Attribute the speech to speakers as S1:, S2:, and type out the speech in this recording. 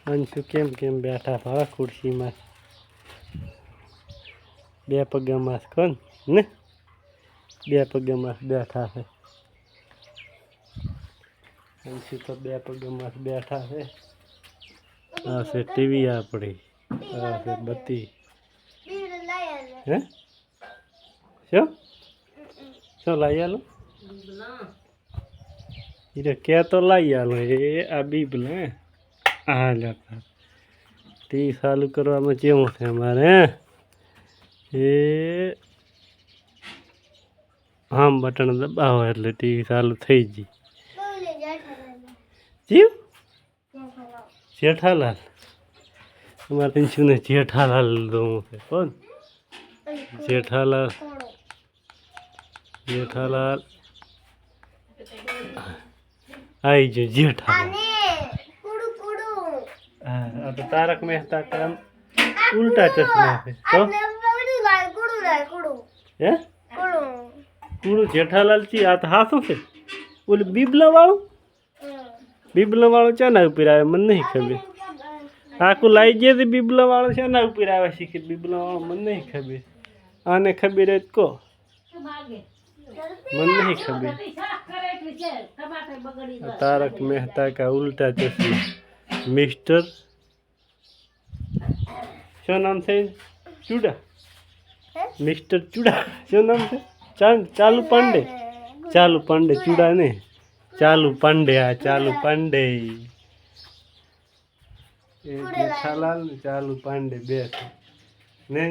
S1: અંશુ કેમ કેમ બેઠા ભાવ ખુરશીમાં બે પગામાં કોણ ને બે પગામાં બેઠા છે અંશુ તો બે પગામાં બેઠા છે આ છે ટીવી આપણી આ છે બત્તી હે શું શું લાવી આલો એ કે તો લાવી આલો એ આ બીબલ હે હા લેતા ટીવી ચાલુ કરવામાં કેવું છે અમારે એ આમ બટન દબાવો એટલે ટીવી ચાલુ થઈ ગઈ જીવ જેઠાલાલ અમારે શું ને જેઠાલાલ દઉં છે કોણ જેઠાલાલ જેઠાલાલ આવી ગયો જેઠાલાલ હા તો તારક મહેતા કામ ઉલ્ટા ચશ્મા છે તો હે કુડું જેઠાલાલ છી આ તો હાથું છે ઓલું બીબલા વાળું છે ના ઉપર આવે મને નહીં ખબર આખું લાવી જાય બીબલા વાળો છે ના ઉપર આવે શીખી બીબલા વાળો મને નહીં ખબર આને ખબર જ કહો મને નહીં ખબર તારક મહેતા કા ઉલ્ટા ચશ્મા મિસ્ટર શું નામ છે ચૂડા મિસ્ટર ચૂડા શું નામ છે ચાલુ પાંડે ચૂડા ને ચાલુ પાંડે આ ચાલુ પાંડે એ જેઠાલાલ ને ચાલુ પાંડે બે છે ને